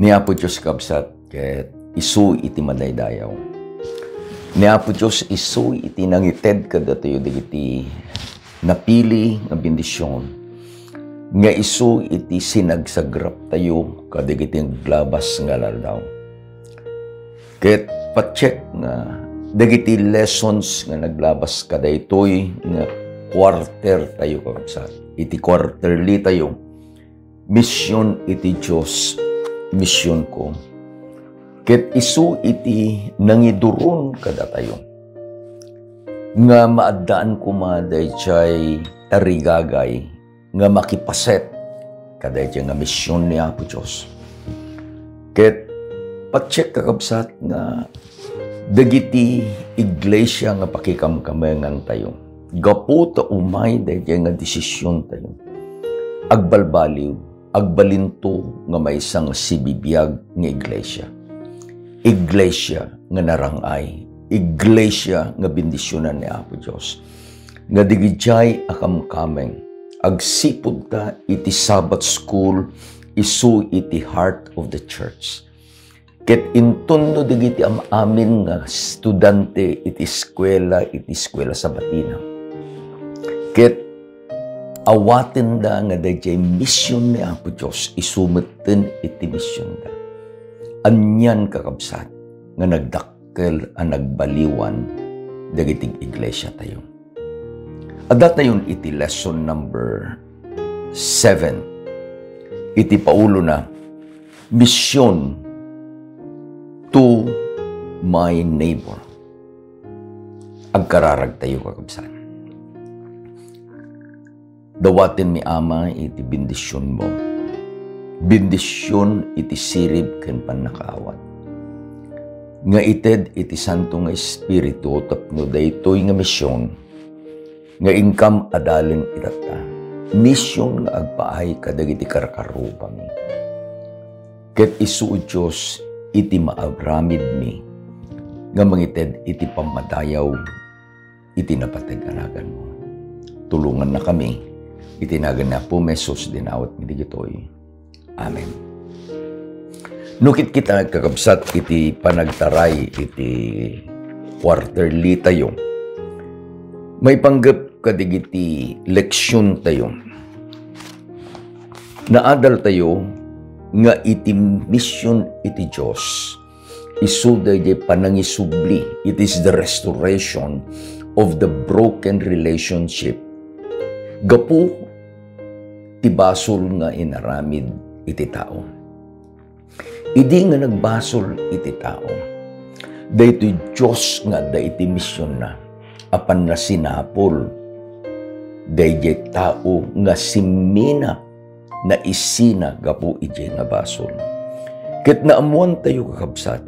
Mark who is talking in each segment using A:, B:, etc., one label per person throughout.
A: Ni Apo Diyos kabsat, ket isu iti madaydayaw. Ni Apo Diyos isu iti nangited kadatayo digiti napili nga bendisyon. Nga isu iti sinagsagrap tayo kadigiti glabas nga ladaw. Ket pacheck nga dagiti lessons nga naglabas kadaytoy nga quarter tayo kabsat. Iti quarterly tayo. Mission iti Diyos. Mission ko. Ket isu iti nangiduron kada tayo. Nga maadaan ko maday chay tarigagay nga makipaset kada nga mission ni Apo Diyos. Ket pacheck kakabsat nga dagiti iglesia nga pakikamkamengan tayo. Gapu ta umay day nga desisyon tayo. Agbalbaliw agbalinto nga may isang sibibiyag nga iglesia. Iglesia nga narangay. Iglesia nga bendisyonan ni Apo Diyos. Nga digijay akamkameng. Agsipod ta iti Sabbath school isu iti heart of the church. Ket intundo digiti amin nga studente iti eskwela sabatina. Ket awaten da nga dayjay mission ni Apo Diyos isumeten iti mission da. Anyan kakabsat nga nagdakkel ang nagbaliwan dagiti iglesia tayo. Adat na yun iti lesson number 7. Iti paulo na mission to my neighbor. Agkararag tayo kakabsat. Dawatin mi Ama iti bendisyon mo. Bendisyon iti sirib ken pannakaawat. Nga ited iti Santo nga Espiritu tapno daytoy nga misyon nga ingkam adalen itata. Misyon nga agpaay kadagiti karkarupa mi. Ket isu Dios iti maagramid mi nga mangited iti pamadayaw iti napateg-anagan mo. Tulungan na kami. Itinagan na po mesos dinawat mi digitoy. Amen. Nukit kita kakabsat iti panagtaray iti quarterly tayo. May panggap kadigiti leksyon tayo. Naadal tayo nga iti mission iti Diyos. Isuda di panangisubli. It is the restoration of the broken relationship. Gapu tibasol nga inaramid iti tao. Idi nga nagbasol iti tao. Daytoy Diyos nga dayti misyon na. Apan na sinapol. Dayjay tao nga simina na isina gapu iti nga basol. Ket naamuan tayo kakabsat.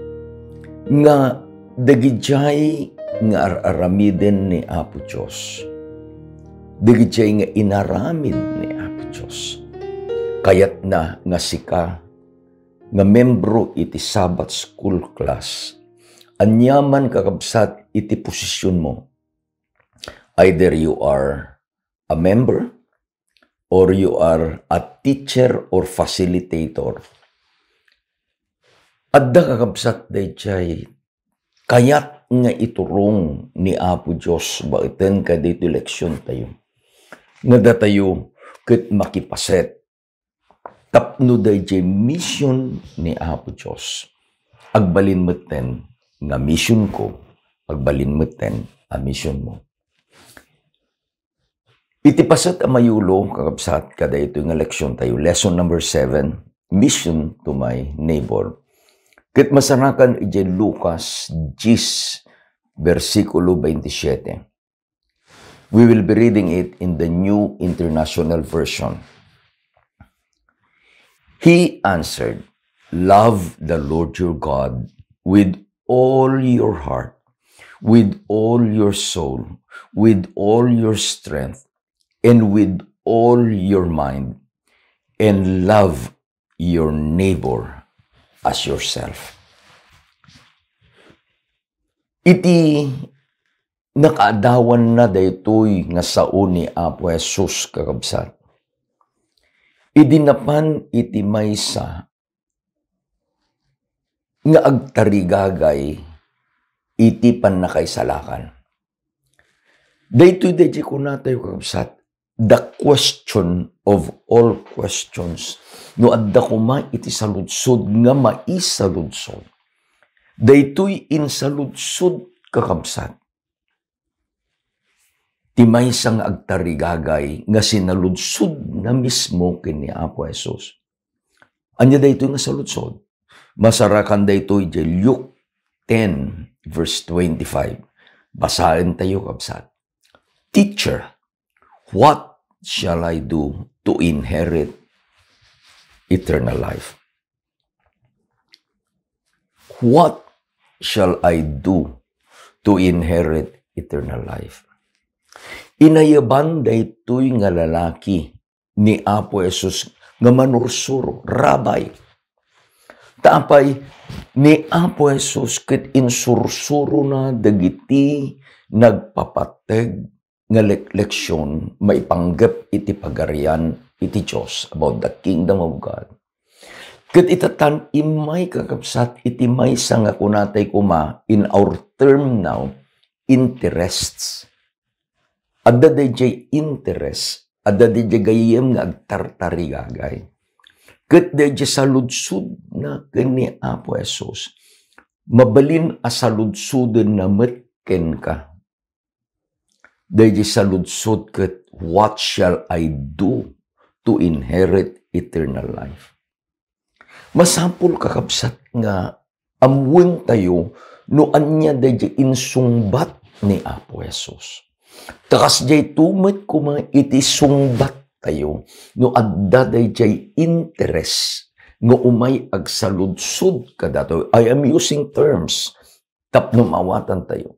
A: Nga dagijay nga aramiden ni Apo Diyos. Dagijay nga inaramid ni Apo Diyos. Kayat na nga sika nga membro iti Sabbath school class. Anyaman kakabsat iti posisyon mo. Either you are a member or you are a teacher or facilitator. Adda kakabsat dayjay kayat nga iturong ni Apo Diyos baiten ka dito leksyon tayo. Nga datayo ket makipaset tapno dayjay mission ni Apo Diyos. Agbalin meten nga mission ko, agbalin meten a mission mo. Iti pasat a mayulo kakabsat kada ito nga leksyon tayo. Lesson number 7, mission to my neighbor. Ket masanakan iti Lucas 10 versikulo 27. We will be reading it in the New International Version. He answered, love the Lord your God with all your heart, with all your soul, with all your strength, and with all your mind, and love your neighbor as yourself. Iti nakaadawan na daytoy nga sao ni Apo Jesus kakabsat. Idinapan iti maysa nga agtarigagay iti pannakaisalakan. Daytoy dadya ko na tayo kakabsat, the question of all questions, no adda ko iti saludsod nga maisaludsod. Daytoy insaludsod kakabsat. Ti maysa nga agtarigagay nga sinaludsod na mismo kini Apo Jesus. Anya daytoy nga saludsod? Masarakan daytoy di Luke 10 verse 25. Basahin tayo kabsat. Teacher, what shall I do to inherit eternal life? What shall I do to inherit eternal life? Inayaban daytoy nga lalaki ni Apo Jesus nga manursuro, Rabay. Tapay ni Apo Jesus ket insursuro na dagiti nagpapateg nga leksyon maipanggep iti pagarian iti Dios about the kingdom of God. Ket itatan imay kakabsat iti maysa nga kunatay kuma in our term now, interests. Adda DJ interest, adda DJ gayem nga agtartarigagay. Ket DJ saludsud na kini Apo Jesus, mabalin a saludsuden na metken ka. DJ saludsud ket what shall I do to inherit eternal life? Masampul kakabsat nga amwen tayo no anya DJ insungbat ni Apo Jesus. Takas jay tumet kuma iti sungbat tayo no adda jay interest nga umay agsaludsud kadatoy. I am using terms tapno mawatan tayo.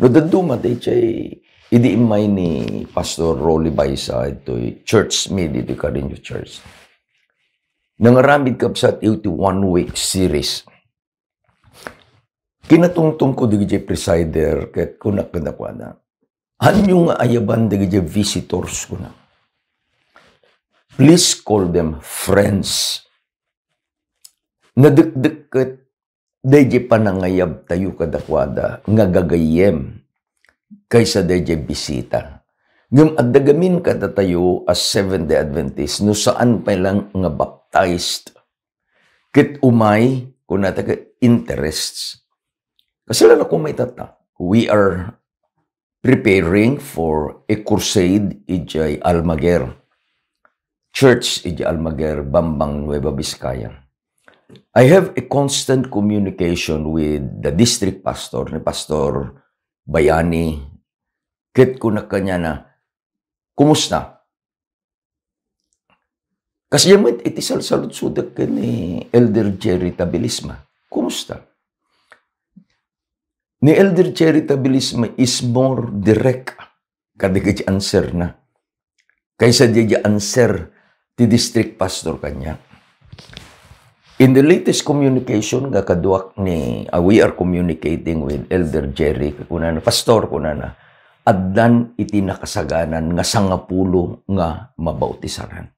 A: No daduma jay idi imay ni Pastor Rolly Baisa ito church me dito Carinyo Church. Nangaramid kabsat iti 1 week series. Kinatungtong ko DJ presider ket kunak na. Anyo nga ayaban DJ visitors ko na. Please call them friends. Nadekdeket DJ panangayab tayo kadakwada nga gagayem kaysa DJ bisita. Ngam adagamin kada tayo as Seventh-day Adventist no saan pa lang nga baptized. Ket umay kung nataga interests. Kasi lang ako may tata. We are preparing for a crusade ijay Almaguer. Church ijay Almaguer, Bambang, Nueva Vizcaya. I have a constant communication with the district pastor, ni Pastor Bayani. Ket ko na kanya na, kumusta? Kasi yaman iti salsalut-sudak ka ni Elder Jerry Tabilisma. Kumusta? Ni Elder Jerry Tabilisma is more direct kada kaya answer na. Kaysa diya answer ti district pastor kanya. In the latest communication nga kaduak ni we are communicating with Elder Jerry kunana pastor kunana addan iti nakasaganan nga 10 nga mabautisaran.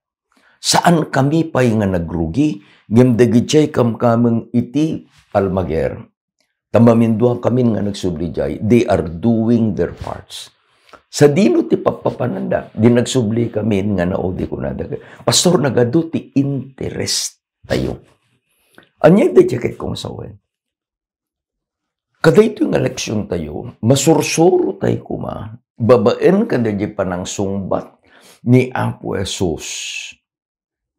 A: Saan kami pay nga nagrugi ngem dagiti kamkameng iti Almaguer. Tamaminduan kami nga nagsubli jay, they are doing their parts. Sa dino ti papapananda, di nagsubli kami nga naudi ko na daga. Pastor, nagado ti interest tayo. Anyay da jacket kong sawen. Kada ito yung eleksyon tayo, masursuro tayo kuma, babaen kada di panang sungbat ni Apo Jesus.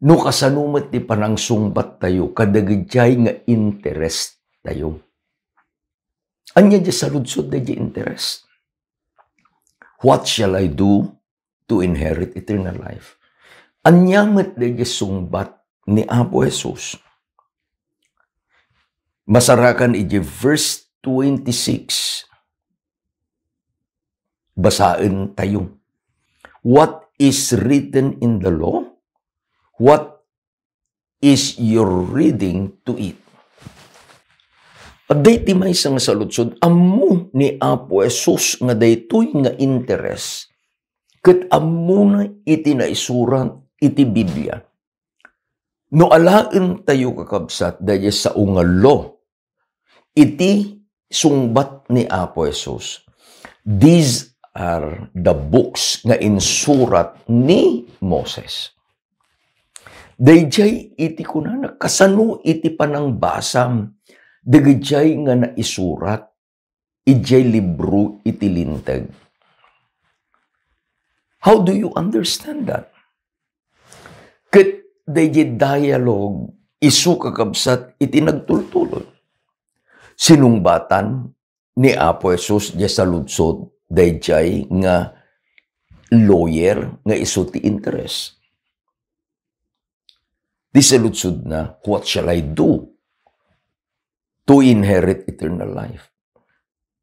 A: No kasanumat ti panang sungbat tayo, kada gijay nga interest tayo. Anya di saludsod na di interest. What shall I do to inherit eternal life? Anyamat na di sungbat ni Apo Jesus. Masarakan iji verse 26. Basain tayo. What is written in the law? What is your reading to it? At dayti may isang saludsod, amu ni Apo Jesus nga daytoy nga interes, ket amu na iti naisuran iti Biblia. No alaen tayo kakabsat dahil sa ungalo, iti sungbat ni Apo Jesus. These are the books nga insurat ni Moses. Dayjay iti kunana, kasano iti panang basam, dagijay nga naisurat, ijay libro iti lintag. How do you understand that? Ket dayjay dialogue, isu kakabsat iti nagtultulod. Sinungbatan ni Apo Jesus di sa ludsod, dayjay nga lawyer nga isu ti interest. Di sa ludsod na, what shall I do to inherit eternal life?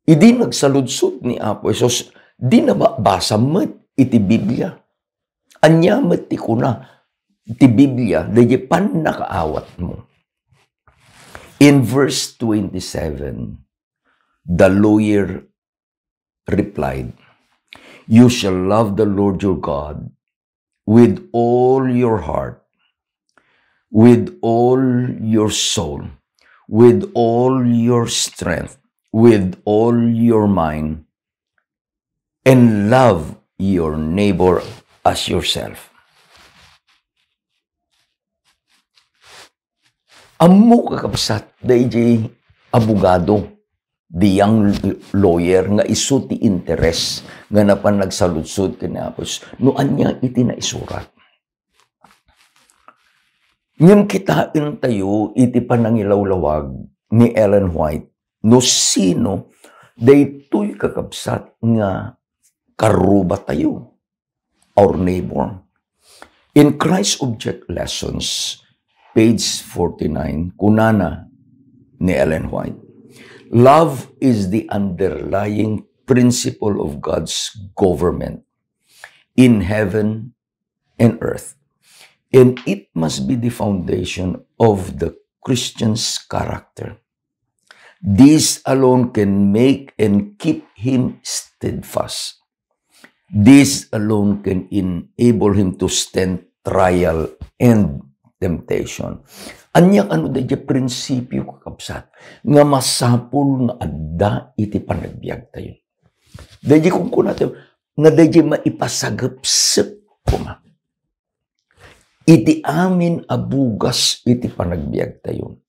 A: Idi nagsaludsod ni Apo Jesus, di na basa met iti Biblia. Anya met ti kuna, iti Biblia, dahi pan nakaawat mo. In verse 27, the lawyer replied, "You shall love the Lord your God with all your heart, with all your soul, with all your strength, with all your mind, and love your neighbor as yourself." Amo kakabsat, dayjay abogado, diyang lawyer, nga isu ti interes, nga napan nagsaludsod kinapos, noan niya iti na isurat. Ngem kitain tayo, iti panangilawlawag ni Ellen White, no sino, daytoy kakabsat nga karuba tayo, our neighbor. In Christ Object Lessons, page 49, kunana ni Ellen White, love is the underlying principle of God's government in heaven and earth, and it must be the foundation of the Christian's character. This alone can make and keep him steadfast. This alone can enable him to stand trial and temptation. Anyang ano da prinsipyo kakabsat, nga masapul nga adda iti panagbiag tayo. Dahi kung kuna tayo, nga dahi maipasagapsip kuma. Iti amin abugas iti panagbiag tayo.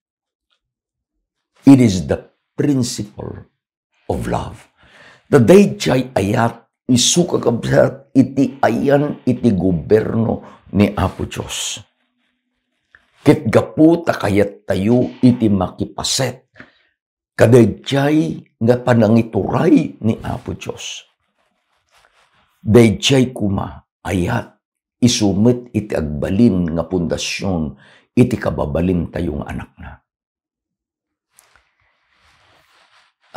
A: It is the principle of love. The dayjay ayat, isu kakabsat, iti ayan iti gobyerno ni Apo Diyos. Ket gapu takayat tayo iti makipaset, kadayjay nga panangituray ni Apo Diyos. Dayjay kuma ayat, isumit iti agbalin nga pundasyon, iti kababalin tayong anak na.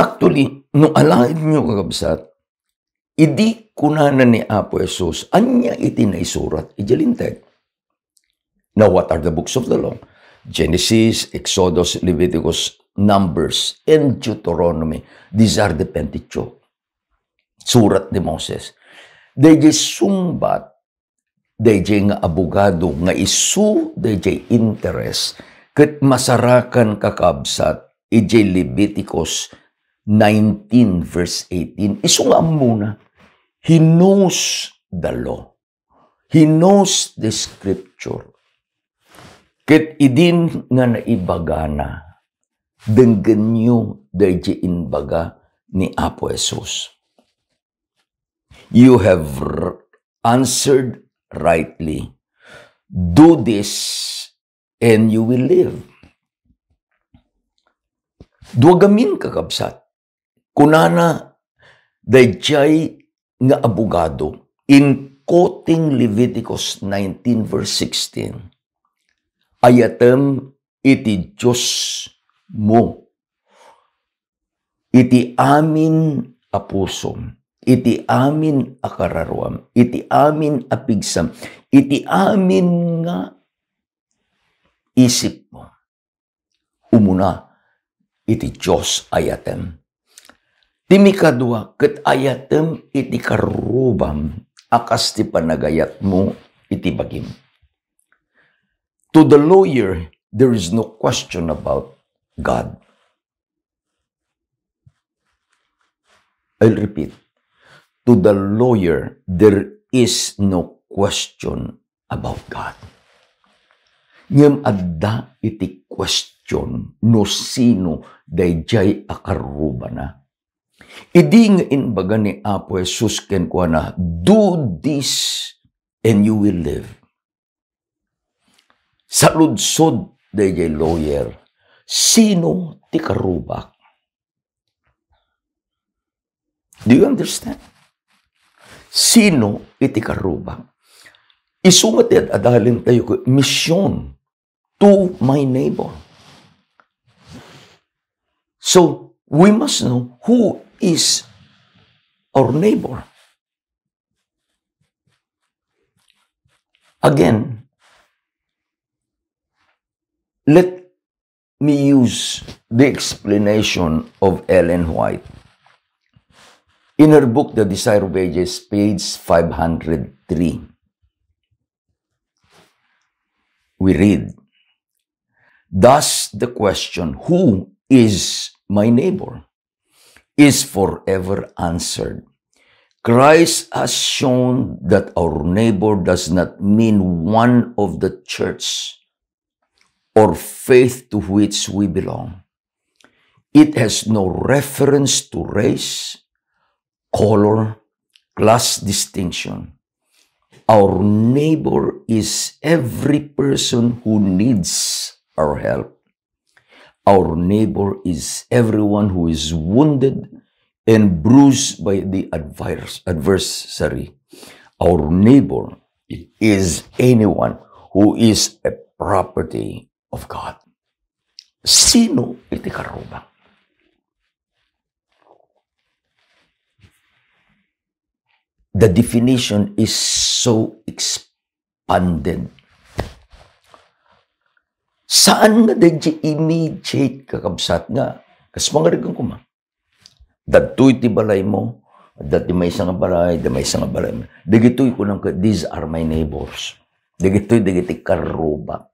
A: Actually, no alain nyo kakabsat, idi kunana ni Apo Jesus, anya iti naisurat, ijalinteg. Now, what are the books of the law? Genesis, Exodus, Leviticus, Numbers, and Deuteronomy. These are the Pentateuch. Surat ni Moses. Dayjay sumbat, dayjay nga abogado, nga isu, dayjay interest, ket masarakan kakabsat, ijay Leviticus 19 verse 18. Isu nga muna, he knows the law. He knows the scripture. Ket idin nga naibagana, denggen nyo dayjay inbaga ni Apo Jesus. You have answered rightly. Do this and you will live. Duagamin kakabsat. Kunana dayjay nga abogado in quoting Leviticus 19 verse 16. Ayatem iti Diyos mo, iti amin a pusom, iti amin a kararwam, iti amin a pigsam, iti amin nga isip mo. Umuna, iti Diyos ayatem. Timikadwa, ket ayatem iti karubam, akas ti panagayat mo iti bagim. To the lawyer, there is no question about God. I'll repeat. To the lawyer, there is no question about God. Ngem adda iti question no sino dayjay akaruba na. Idi nga inbaga ni Apo Jesus ken kuana, do this and you will live. Sa ludsod dayjay lawyer, sino ti karubak? Do you understand? Sino iti karubak? Isungat at adalin tayo ko, mission to my neighbor. So, we must know who is our neighbor. Again, let me use the explanation of Ellen White. In her book, The Desire of Ages, page 503, we read, thus the question, who is my neighbor, is forever answered. Christ has shown that our neighbor does not mean one of the church or faith to which we belong. It has no reference to race, color, class distinction. Our neighbor is every person who needs our help. Our neighbor is everyone who is wounded and bruised by the adversary. Our neighbor is anyone who is a property of God. Sino iti karubak? The definition is so expanded. Saan nga dadya immediate kakabsat nga? Kas mga rigang kuma. Dato'y ti balay mo, dati may isang balay, da may isang balay mo. Dagito'y ko lang ka, these are my neighbors. Dagiti karubak.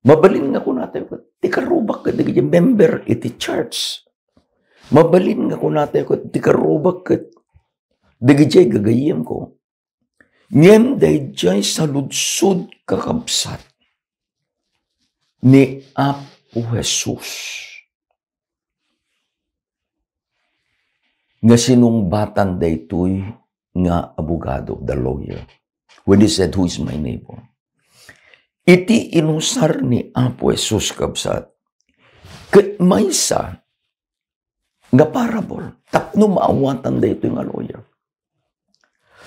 A: Mabalin nga ko natin, ti karubak ka, dagiti member iti church. Mabalin nga ko natin, ti karubak ka, dagiti gagayim ko. Ngem dayjay sa ludsod kakabsat ni Apo Jesus. Nga sinumbatan daytoy nga abogado, the lawyer. When he said, who is my neighbor? Iti inusar ni Apo Jesus kabsat. Ket maysa nga parable. Tapno maawatan daytoy nga lawyer.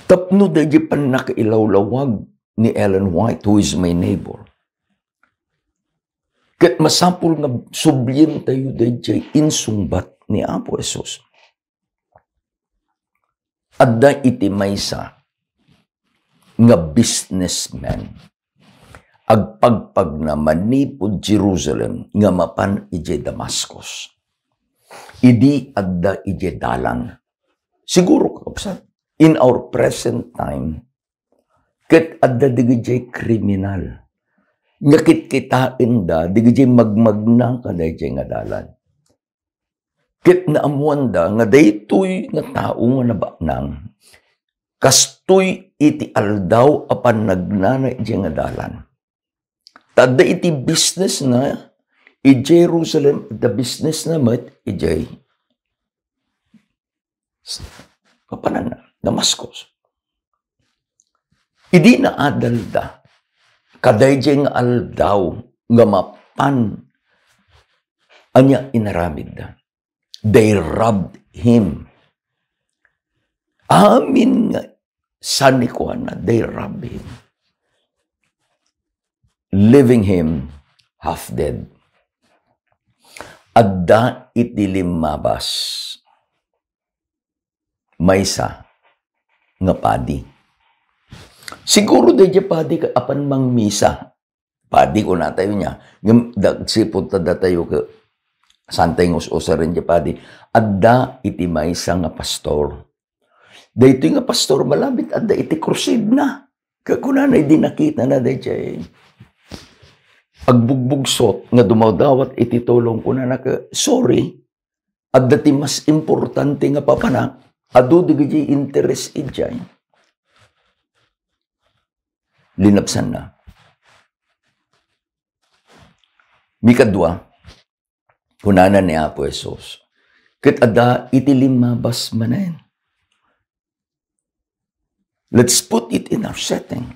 A: Tapno dayjay pan nakailawlawag ni Ellen White, who is my neighbor. Ket masapul nga sublyen tayo dayjay insungbat ni Apo Jesus. Adda iti maysa nga businessman agpagpag na manipod Jerusalem nga mapan ije Damascus. Idi adda ije dalan. Siguro kakabsat, in our present time, ket adda digijay kriminal. Nga kitkitain da, digijay magmagna kada ije nga dalan. Ket naamuan da, nga daytoy nga tao nga nabaknang, kastoy iti aldaw apan nagnana ije nga dalan. Tada iti business na, i Jerusalem, the business na mat, ije kapanan na, Damascus. Idi na adal da, kadayjay nga aldaw, nga mapan, anya inaramid da. They robbed him. Amin nga, sani ko na, they robbed him. Leaving him half dead. Adda iti limabas. Maysa nga padi. Siguro dayjay padi ka apan mang misa. Padi ko na tayo niya. Dagsipod tada tayo ka santay ngos-osa rin dya padi. Adda iti maysa nga pastor. Dayto nga pastor malabit adda iti crusade na. Kakunanay di nakita na dayjay. Agbugbugsot nga dumadawat iti tulong ko na naka, sorry, At dati mas importante nga papana, adu digiti interest ijay. Linapsan na. Mikadwa, kunana ni Apo Jesus, ket ada iti limabas manen. Let's put it in our setting.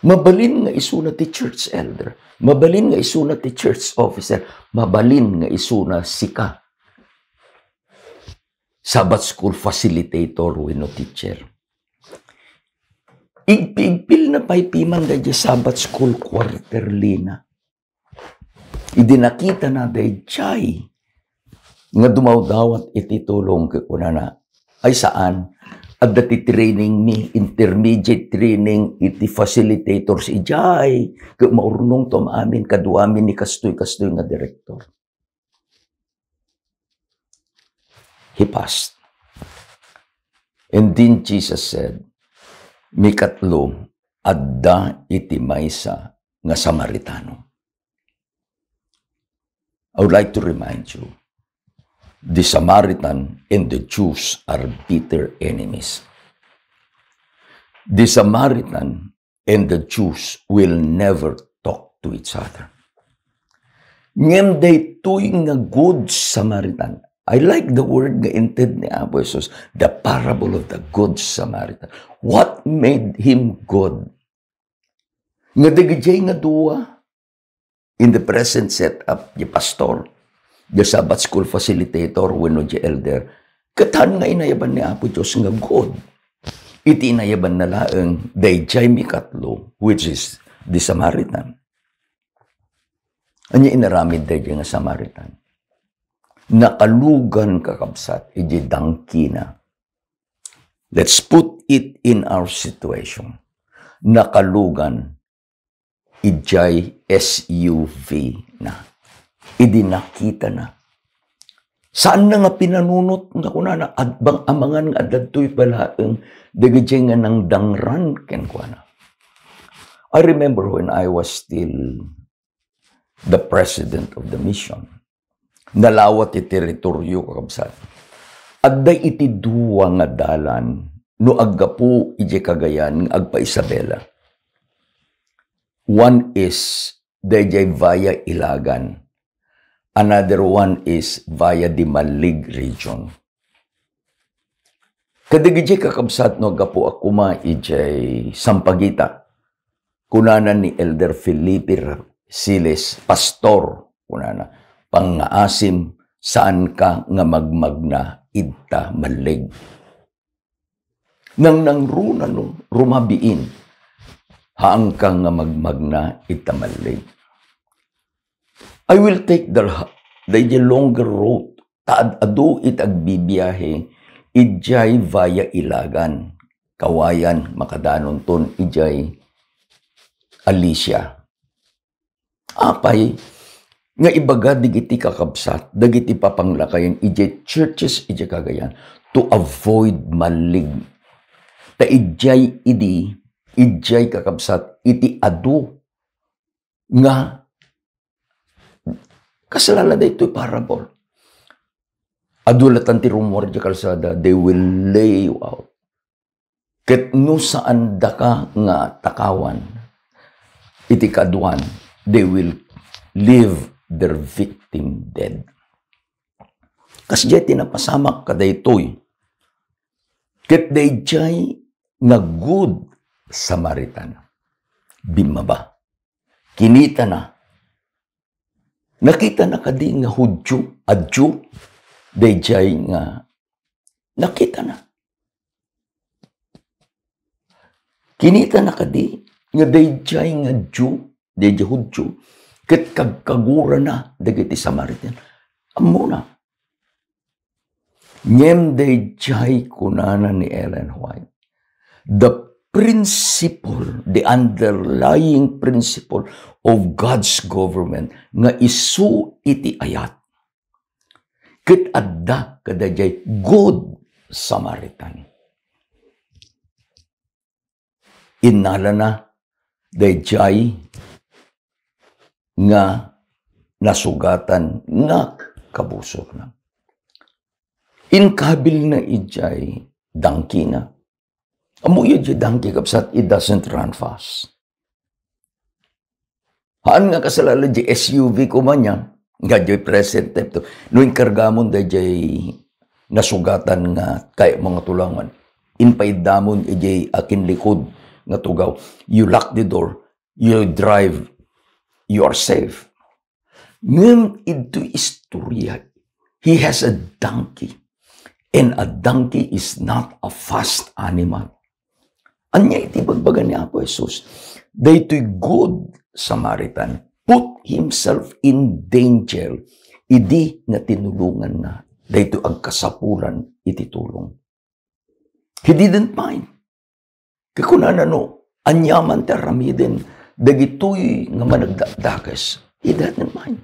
A: Mabalin nga isuna ti church elder, mabalin nga isuna ti church officer, mabalin nga isuna sika. Sabbath school facilitator wenno teacher. Igpigpil na paypiman da Sabbath school quarterly na. Idinakita na day chay nga dumawdawat iti tulong kay kunana ay saan at dati training ni intermediate training iti facilitators ijay kay maurnong to maamin kaduamin ni kastoy nga director. He passed. And then Jesus said, mikatlo adda iti maysa nga Samaritano. I would like to remind you, the Samaritan and the Jews are bitter enemies. The Samaritan and the Jews will never talk to each other. Ngem day tuy nga good Samaritan. I like the word nga inted ni Apo Jesus, the parable of the good Samaritan. What made him good? Nga digijay nga duwa, in the present setup, the pastor, the Sabbath school facilitator, wenno the elder, katan nga inayaban ni Apo Diyos nga good. Iti inayaban na laeng dayjay mikatlo, which is the Samaritan. Anya inaramid dayjay nga Samaritan. Nakalugan kakabsat, iti dangkina. Let's put it in our situation. Nakalugan, ijay SUV na. Idinakita na. Saan na nga pinanunot nga kunana at bang amangan nga adadtoy pala ang dagijay nga ng dangran ken kuana. I remember when I was still the president of the mission. Nalawat iti teritoryo kakabsat. Adday iti duwa nga dalan no aggapu iti Cagayan agpa Isabela. One is dayjay via Ilagan. Another one is via the Malig region. Kadigijay kakabsat no aggapu akuma ijay Sampaguita. Kunanan ni Elder Felipe Siles, pastor, kunana, pangaasim saan ka nga magmagna idta Malig. Nang nangruna no, rumabiin, haang ka nga magmagna idta Malig. I will take the longer road. Taad-ado it agbibiyahe, ijay via Ilagan. Kawayan, makadanon ton, ijay Alicia. Apay, nga ibaga digiti kakabsat, dagiti papanglakayan, ijay churches, ijay Cagayan, to avoid Malig. Ta ijay kakabsat, iti adu, nga, kasalala da ito'y parable. Adulatan ti rumor di kalsada, they will lay you out. Ket no saan da ka nga takawan, iti kaduan, they will leave their victim dead. Kasjay tinapasamak kada ito'y, ket dayjay nga good Samaritan. Bimaba. Kinita na. Nakita na kadi nga Hudyo, adyo, dayjay nga nakita na. Kinita na kadi nga dayjay nga dayjay Hudyo, ket kagkagura na dagiti Samaritan. Amuna. Ngem dayjay kunana ni Ellen White. The principle, the underlying principle of God's government nga isu iti ayat. Ket adda kadayjay good Samaritan. Innala na dayjay nga nasugatan nga kabusor na. Inkabil na ijay donkey na. Amo yun yung donkey kapsat, it doesn't run fast. Haan nga kasalala di SUV ko man yan, nga di present type to. Noong kargamon da di nasugatan nga kaya mga tulangan. Inpaid damon di akin likod nga tugaw. You lock the door, you drive, you are safe. Ngayon ito istorya. He has a donkey. And a donkey is not a fast animal. Anya iti bagbaga ni Apo Jesus. Daytoy good Samaritan put himself in danger. Idi nga tinulungan na. Daytoy ang kasapulan iti tulong. He didn't mind. Kakunan anyaman teramiden. Dagitoy nga managdakdakas. He didn't mind.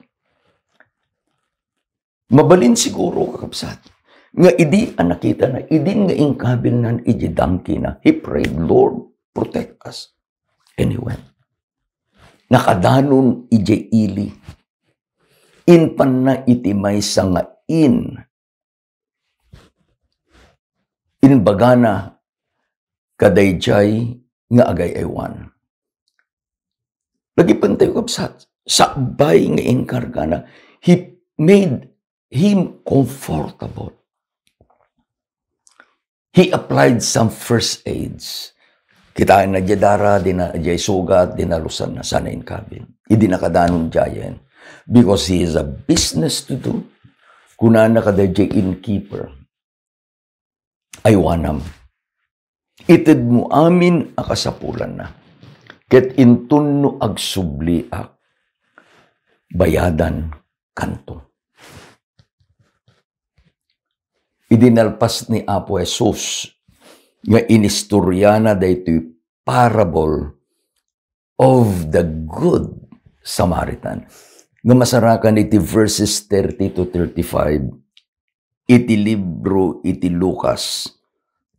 A: Mabalin siguro kakapsat. Nga idi ang nakita na, idi nga ingkabil na iji donkey na. He prayed, Lord, protect us. And he went. Nakadanon iji ili. Inpan na iti may nga inbagana kadayjay nga agay aywan. Lagi pantay kapsat. Sakbay nga inkarga na. He made him comfortable. He applied some first aids. Kitain na dara, di na jay sugat, di na lusan na sana inkabil. Idi na kadanon jayan. Because he is a business to do. Kuna na kada jay innkeeper. Ay wanam. Itid mo amin akasapulan na. Ket intunno agsubliak. Bayadan kanto. Idinalpas ni Apo Jesus nga inistoryana daytoy parable of the good Samaritan. Nga masarakan iti verses 30 to 35 iti libro iti Lucas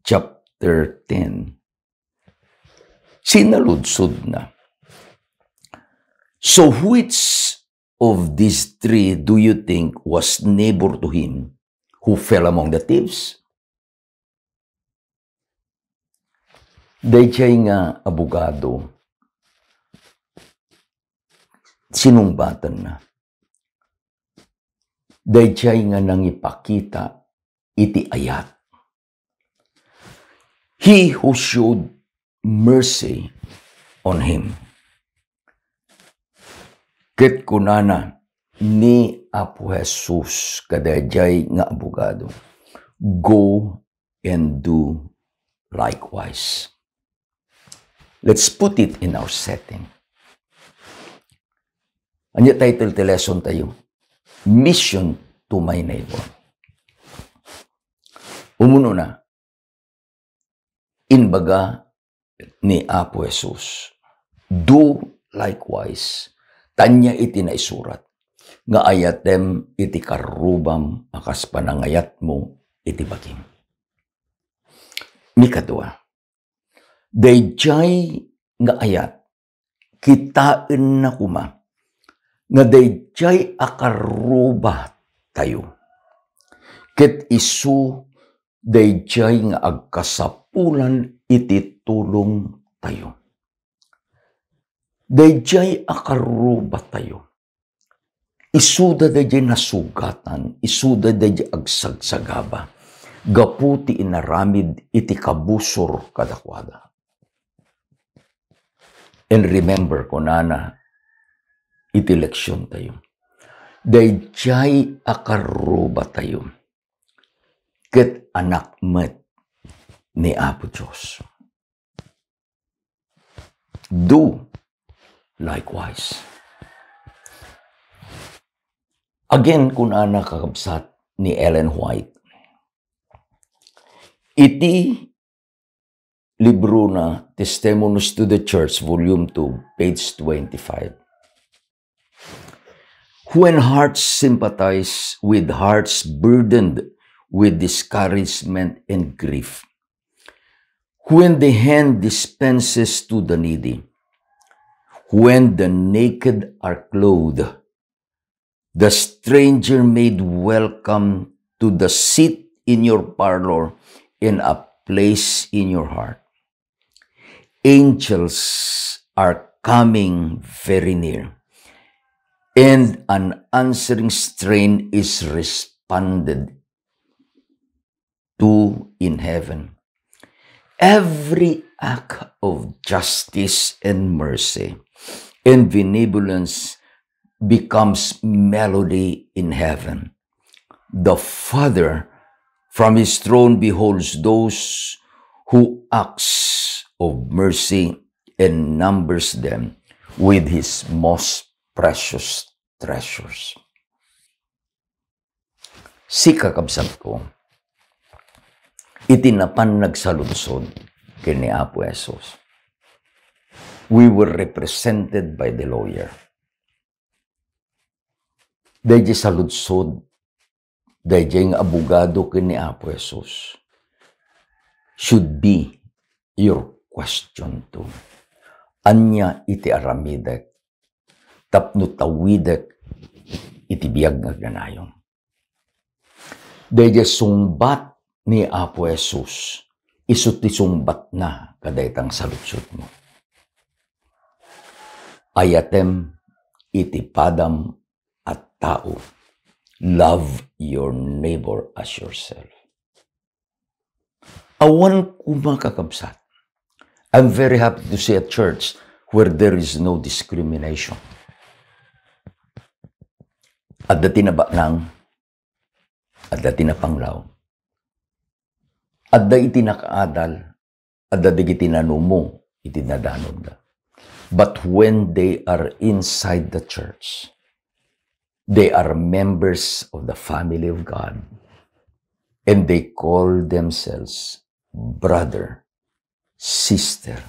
A: chapter 10. Sinaludsod na. So which of these three do you think was neighbor to him who fell among the thieves? Dayjay nga abogado, sinumbatan na. Dayjay nga nangipakita iti ayat. He who showed mercy on him. Ket kunana ni Apo Jesus kadayjay nga abogado, go and do likewise. Let's put it in our setting. Anya title ti lesson tayo, Mission to my neighbor. Umuno na, inbaga ni Apo Jesus, do likewise. Tanya iti naisurat. Nga ayatem iti karubam akas panangayat mo iti bagim. Mikadua, dayjay nga ayat, kitain na kuma, nga dayjay akaruba tayo. Ket isu dayjay nga agkasapulan iti tulong tayo. Dayjay akaruba tayo. Isuda dayjay nasugatan, isuda dayjay agsagsagaba. Gaputi inaramid iti kabusor kadakwada. And remember, kunana, iti leksyon tayo. Dayjay akaruba tayo. Ket anak met ni Apo Diyos. Do likewise. Again, kung kakabsat ni Ellen White, iti libro na Testimonies to the Church, Volume 2, page 25. When hearts sympathize with hearts burdened with discouragement and grief, when the hand dispenses to the needy, when the naked are clothed, the stranger made welcome to the seat in your parlor and a place in your heart. Angels are coming very near, and an answering strain is responded to in heaven. Every act of justice and mercy and benevolence becomes melody in heaven. The Father from his throne beholds those who acts of mercy and numbers them with his most precious treasures. Si kakabsat ko, itinapan nagsaludsod kini Apo Jesus. We were represented by the lawyer. Dahil saludsod, dahil yung abogado kini Apo Jesus, should be your question too. Anya iti aramidek, tapno tawidek, iti biyag nga ganayon. Dahil sumbat ni Apo Jesus, isut ti sumbat na kadaytang saludsod mo. Ayatem iti padam at tao. Love your neighbor as yourself. Awan ko makakabsat. I'm very happy to see a church where there is no discrimination. At dati na ba nang, at dati na panglaw, at da iti nakaadal, at da iti nanumo, iti nadanod na. But when they are inside the church, they are members of the family of God, and they call themselves brother, sister.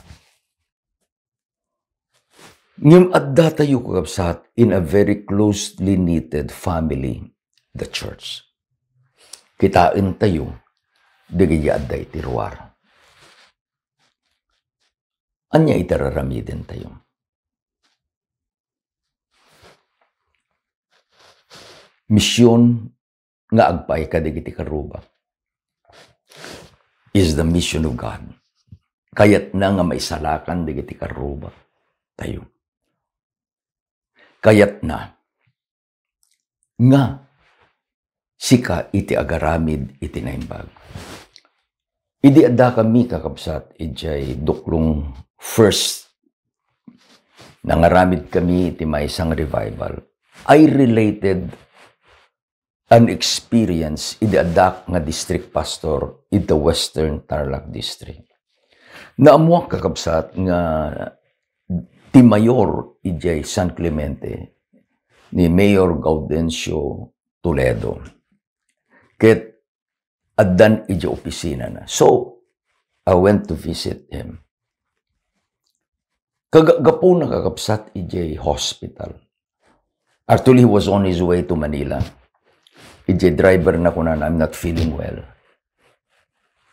A: Ngim adda tayo kakabsat in a very closely knitted family, the church. Kitain tayo, digaya adda itiruar. Anya itararamidin tayo. Misyon nga agpay kadigiti karuba is the mission of God. Kayat na nga maisalakan digiti karuba tayo. Kayat na nga sika iti agaramid iti naimbag. Idi adda kami kakabsat ijay duklong first nangaramid kami iti maisang revival. I related an experience iti adda nga district pastor in the Western Tarlac District. Naamuak kakabsat nga ti Mayor ijay San Clemente ni Mayor Gaudencio Toledo. Ket addan ijay opisina na. So, I went to visit him. Kagapo na kakabsat ijay hospital. Actually, he was on his way to Manila. Ijay driver na kunan, I'm not feeling well.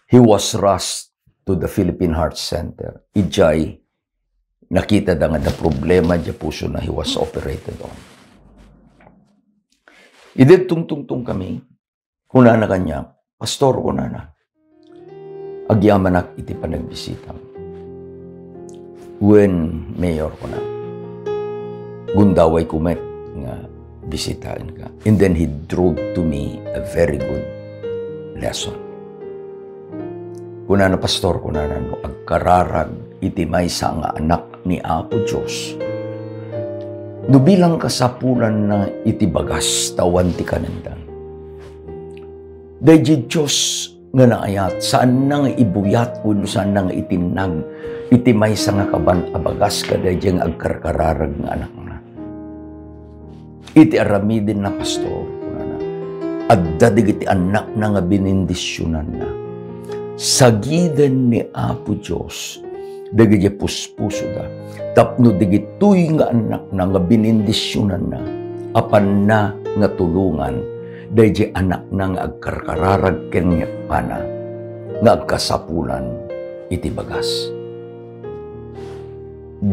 A: He was rushed to the Philippine Heart Center. Ijay, nakita da nga da problema ijay puso na he was operated on. Idit tungtungtung kami, kunana kanya, pastor kunana, agyamanak iti panagbisita. When mayor ko na, gundaway kumet nga bisitain ka. And then he drove to me a very good lesson. Kuna na pastor, kuna na no, agkararag iti maysa nga anak ni Apo Diyos. No bilang kasapulan na iti bagas tawan ti kanendan. Dahil Diyos nga naayat, saan na nga ibuyat o saan na nga itinag iti maysa nga kaban abagas kada diyang agkarkararag nga anak na. Iti aramidin na pastor, adda digiti anak na nga binindisyonan na. Sagidan ni Apo Diyos, dagiti puspuso da, tapno digitoy nga anak na nga binindisyonan na, apan na nga tulungan, dagiti anak na nga agkarkararag kanya pana, nga agkasapulan iti bagas.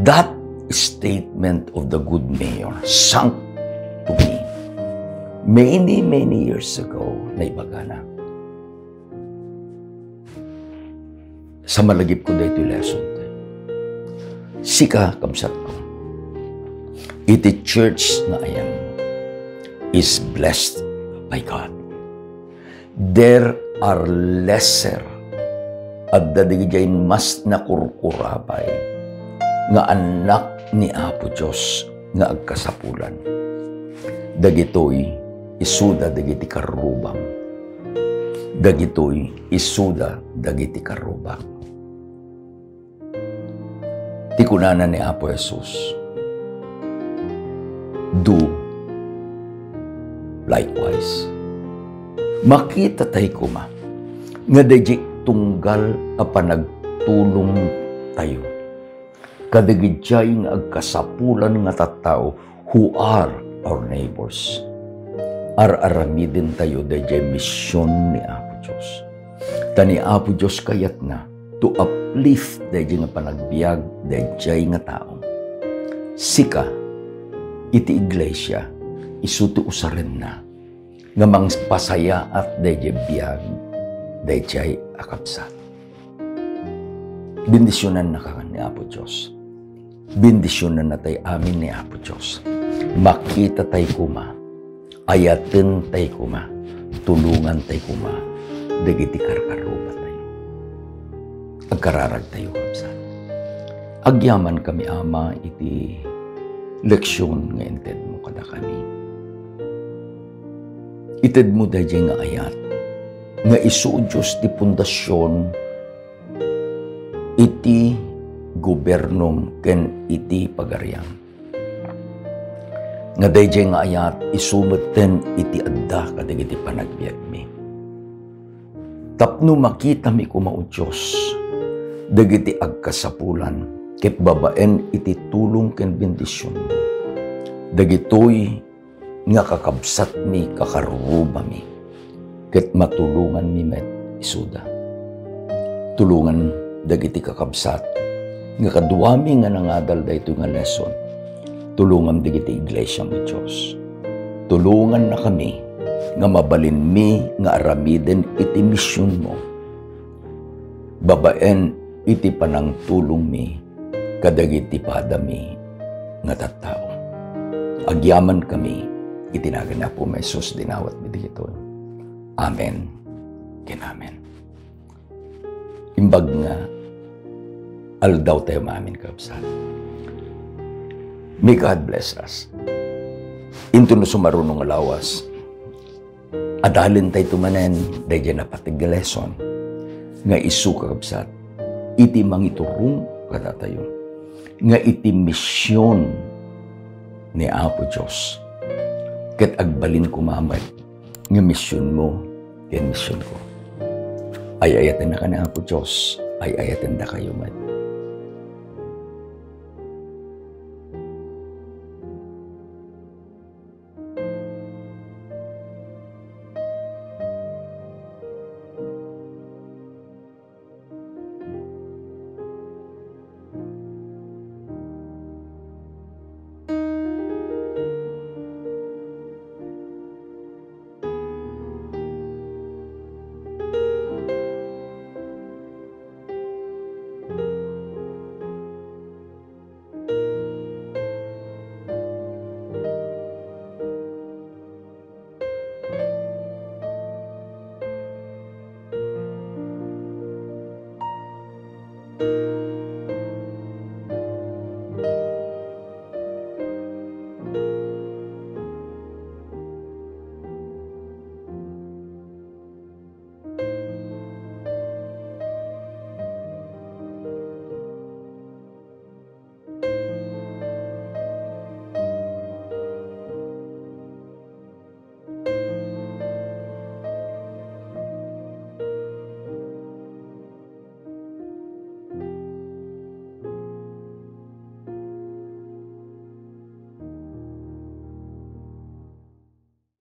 A: That statement of the good mayor sunk to me many years ago na ibaga na. sa malagip ko dito lesson tayo. Sika kamsat ko. Iti church na ayan is blessed by God. There are lesser at dadigjayin mas nakurkurabay nga anak ni Apo Diyos nga agkasapulan. Dagitoy isuda dagiti karubang. Dagitoy isuda dagiti karubang. Tikunanan ni Apo Jesus, do likewise. Makita tayo kuma, nga dahi tunggal a panagtulong tayo. Kadagidjay nga agkasapulan nga tattao who are our neighbors. Ar-aramidin tayo dahi misyon ni Apo Diyos. Tani Apo Diyos kayat na to uplift dahi nga panagbiag dahi nga tao. Sika, iti iglesia, isuti usaren na nga mangpasaya at dahi biag dahi akapsat. Bendisyonan na ka ni Apo Diyos. Bendisyonan na tayo amin ni Apo Diyos. Makita tayo kuma, ayaten tayo kuma, tulungan tayo kuma, dagiti karkaruba tayo. Agkararag tayo kapsat. Agyaman kami ama iti leksyon nga inted mo kada kami. Ited mo dahi nga ayat, nga isu Diyos ti pundasyon iti gobernom ken iti pagariam. Nga dahi nga ayat isumeten iti adda kadagiti panagbiag mi. Tapno makita mi kumao Diyos dagiti agkasapulan ket babaen iti tulong ken bendisyon mo. Dagitoy nga kakabsat mi kakaruba mi ket matulungan mi met isuda. Tulungan dagiti kakabsat nga kaduami nga nangadal daytoy nga lesson. Tulungan dagiti iglesia mo Diyos. Tulungan na kami nga mabalin mi nga aramiden iti misyon mo. Babaen iti panangtulong mi kadagiti padami nga tattao. Agyaman kami itinagan na po may Jesus dinawat mi dito. Amen. Kinamen. Imbag nga aldaw tayo maamin kapsat. May God bless us. Into no sumarunong alawas. Adalin tayo tumanen dahi na patig lesson nga isu kapsat. Iti mangiturong kada tayo. Nga iti misyon ni Apo Diyos. Ket agbalin ko mamay nga misyon mo ken misyon ko. Ay ayaten na ka ni Apo Diyos. Ay ayaten na kayo man.